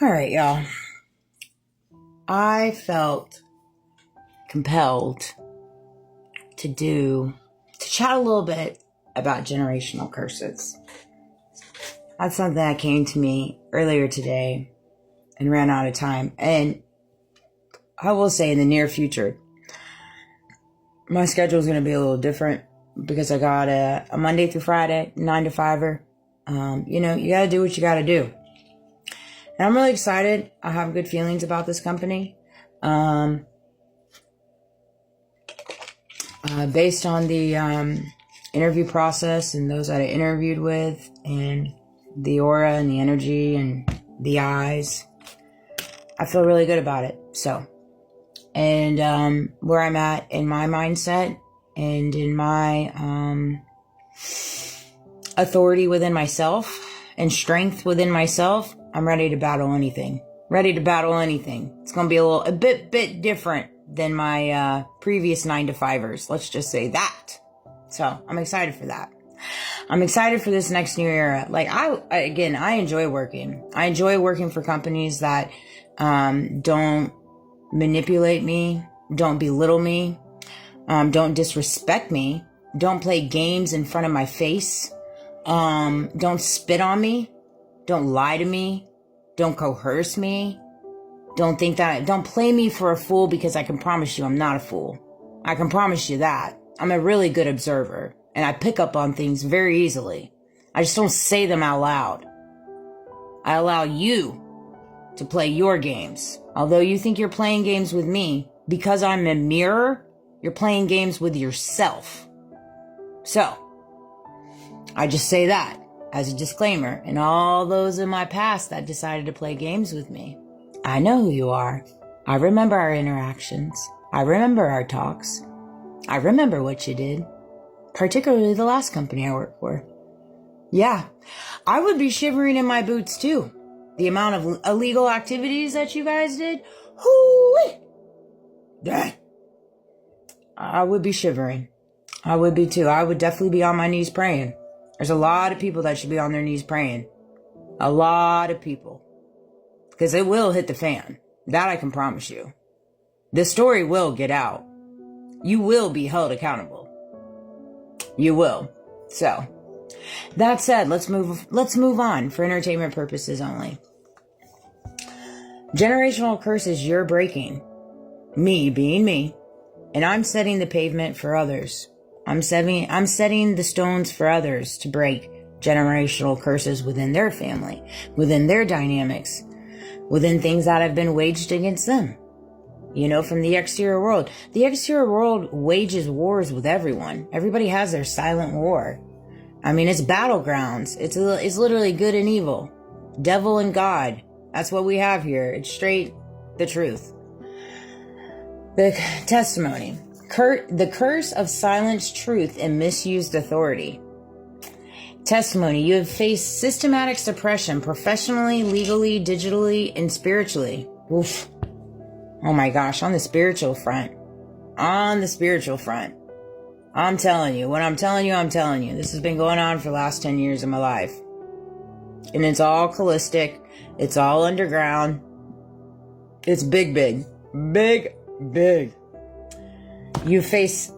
All right, y'all. I felt compelled to chat a little bit about generational curses. That's something that came to me earlier today and ran out of time. And I will say in the near future, my schedule is going to be a little different because I got a Monday through Friday, 9 to 5er. You got to do what you got to do. And I'm really excited. I have good feelings about this company. Based on the interview process and those that I interviewed with and the aura and the energy and the eyes, I feel really good about it. So, and where I'm at in my mindset and in my authority within myself and strength within myself, I'm ready to battle anything. It's going to be a bit different than my previous 9 to 5ers. Let's just say that. So I'm excited for that. I'm excited for this next new era. Like I enjoy working. I enjoy working for companies that don't manipulate me, don't belittle me, don't disrespect me, don't play games in front of my face, don't spit on me, don't lie to me, don't coerce me, don't play me for a fool, because I can promise you I'm not a fool. I can promise you that. I'm a really good observer and I pick up on things very easily. I just don't say them out loud. I allow you to play your games. Although you think you're playing games with me, because I'm a mirror, you're playing games with yourself. So, I just say that as a disclaimer, and all those in my past that decided to play games with me. I know who you are. I remember our interactions. I remember our talks. I remember what you did. Particularly the last company I worked for. Yeah, I would be shivering in my boots too. The amount of illegal activities that you guys did. Hoo-wee! Dang. I would be shivering. I would be too. I would definitely be on my knees praying. There's a lot of people that should be on their knees praying. A lot of people. Because it will hit the fan. That I can promise you. This story will get out. You will be held accountable. You will. So, that said, let's move on for entertainment purposes only. Generational curses you're breaking. Me being me. And I'm setting the pavement for others. I'm setting the stones for others to break generational curses within their family, within their dynamics, within things that have been waged against them. From the exterior world. The exterior world wages wars with everyone. Everybody has their silent war. I mean, it's battlegrounds. It's literally good and evil. Devil and God. That's what we have here. It's straight the truth. The testimony. The curse of silenced truth and misused authority. Testimony. You have faced systematic suppression professionally, legally, digitally, and spiritually. Oof. Oh my gosh, on the spiritual front. I'm telling you. When I'm telling you, I'm telling you. This has been going on for the last 10 years of my life. And it's all holistic. It's all underground. It's big. You face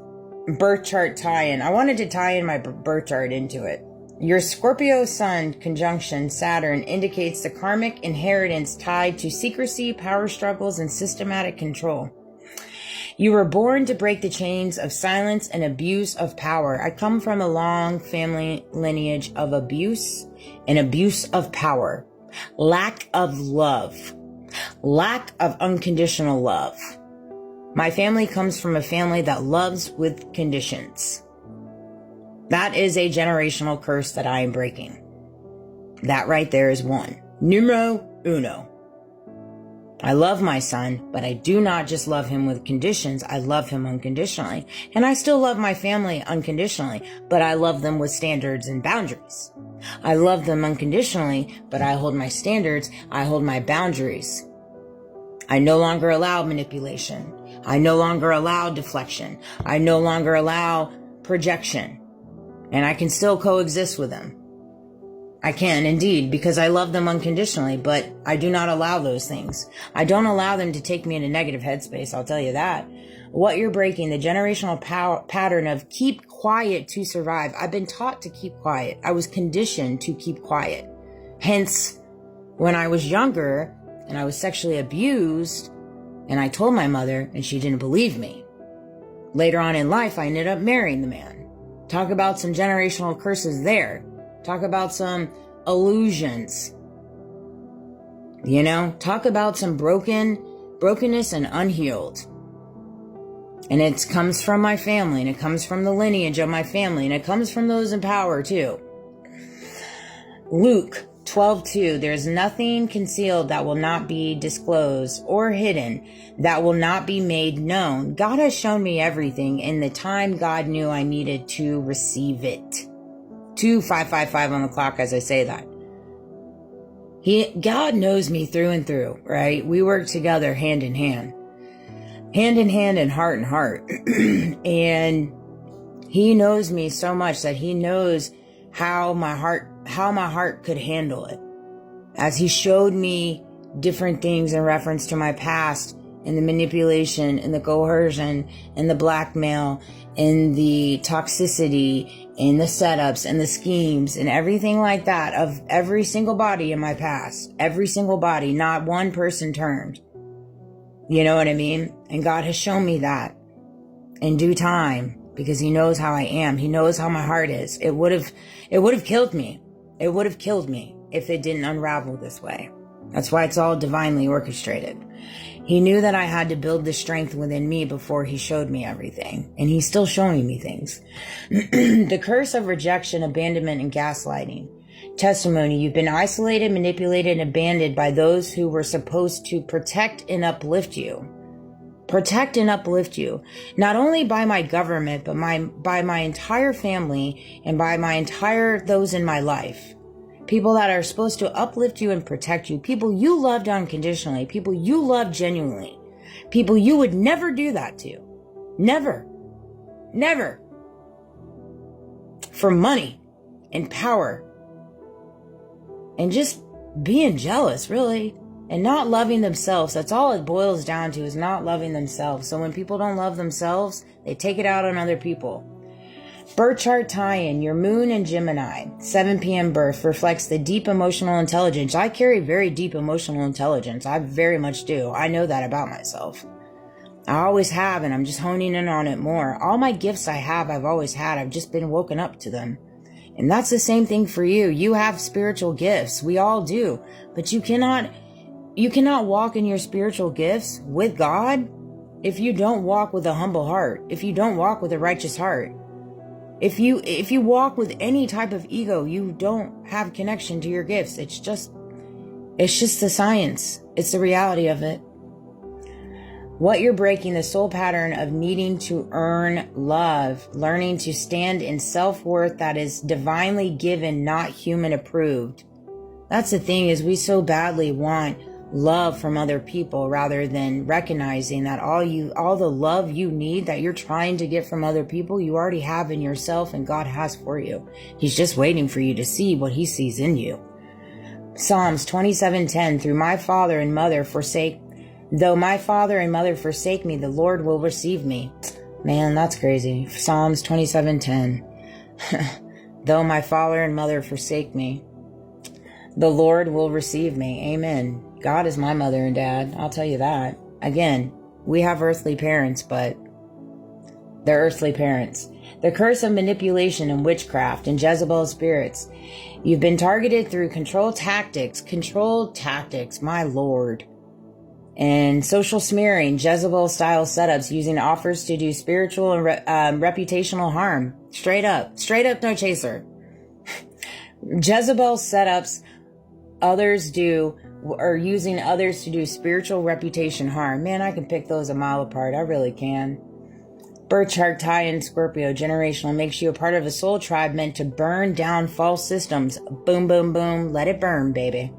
birth chart tie-in. I wanted to tie in my birth chart into it. Your Scorpio Sun conjunction Saturn indicates the karmic inheritance tied to secrecy, power struggles, and systematic control. You were born to break the chains of silence and abuse of power. I come from a long family lineage of abuse and abuse of power. Lack of love. Lack of unconditional love. My family comes from a family that loves with conditions. That is a generational curse that I am breaking. That right there is one. Numero uno. I love my son, but I do not just love him with conditions. I love him unconditionally. And I still love my family unconditionally, but I love them with standards and boundaries. I love them unconditionally, but I hold my standards. I hold my boundaries. I no longer allow manipulation. I no longer allow deflection. I no longer allow projection. And I can still coexist with them. I can indeed, because I love them unconditionally, but I do not allow those things. I don't allow them to take me in a negative headspace, I'll tell you that. What you're breaking, the generational pattern of keep quiet to survive. I've been taught to keep quiet. I was conditioned to keep quiet. Hence, when I was younger and I was sexually abused and I told my mother and she didn't believe me. Later on in life, I ended up marrying the man. Talk about some generational curses there. Talk about some illusions. You know, talk about some brokenness and unhealed. And it comes from my family, and it comes from the lineage of my family, and it comes from those in power too. Luke 12:2, there's nothing concealed that will not be disclosed or hidden that will not be made known. God has shown me everything in the time God knew I needed to receive it. 2555 on the clock as I say that. God knows me through and through, right? We work together hand in hand and heart in heart. And he knows me so much that he knows how my heart could handle it. As he showed me different things in reference to my past, and the manipulation and the coercion and the blackmail and the toxicity and the setups and the schemes and everything like that of every single body in my past, every single body, not one person turned. You know what I mean? And God has shown me that in due time because he knows how I am. He knows how my heart is. It would have killed me. It would have killed me if it didn't unravel this way. That's why it's all divinely orchestrated. He knew that I had to build the strength within me before he showed me everything. And he's still showing me things. The curse of rejection, abandonment, and gaslighting. Testimony, you've been isolated, manipulated, and abandoned by those who were supposed to protect and uplift you. Protect and uplift you. Not only by my government, but by my entire family and by those in my life. People that are supposed to uplift you and protect you. People you loved unconditionally. People you loved genuinely. People you would never do that to. Never. Never. For money and power. And just being jealous, really. And not loving themselves. That's all it boils down to, is not loving themselves. So when people don't love themselves, they take it out on other people. Birth chart tie-in, your moon in Gemini, 7 p.m. birth, reflects the deep emotional intelligence. I carry very deep emotional intelligence. I very much do. I know that about myself. I always have, and I'm just honing in on it more. All my gifts I have, I've always had. I've just been woken up to them. And that's the same thing for you. You have spiritual gifts. We all do. But you cannot walk in your spiritual gifts with God if you don't walk with a humble heart. If you don't walk with a righteous heart. If you walk with any type of ego, you don't have connection to your gifts. It's just the science. It's the reality of it. What you're breaking, the soul pattern of needing to earn love, learning to stand in self-worth that is divinely given, not human approved. That's the thing, is we so badly want love from other people rather than recognizing that all the love you need that you're trying to get from other people, you already have in yourself and God has for you. He's just waiting for you to see what he sees in you. Psalms 27:10, though my father and mother forsake me, the Lord will receive me. Man, that's crazy. Psalms 27:10. Though my father and mother forsake me, the Lord will receive me. Amen. God is my mother and dad. I'll tell you that. Again, we have earthly parents, but they're earthly parents. The curse of manipulation and witchcraft and Jezebel spirits. You've been targeted through control tactics, my Lord. And social smearing, Jezebel-style setups using offers to do spiritual and reputational harm. Straight up, no chaser. Jezebel setups others do, or using others to do spiritual reputation harm. Man, I can pick those a mile apart. I really can. Birth chart tie-in Scorpio, generational, makes you a part of a soul tribe meant to burn down false systems. Boom, boom, boom. Let it burn, baby.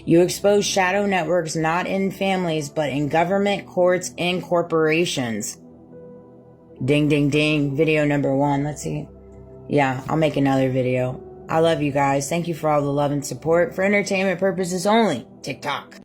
You expose shadow networks not in families, but in government, courts, and corporations. Ding, ding, ding. Video number 1. Let's see. Yeah, I'll make another video. I love you guys. Thank you for all the love and support. For entertainment purposes only. TikTok.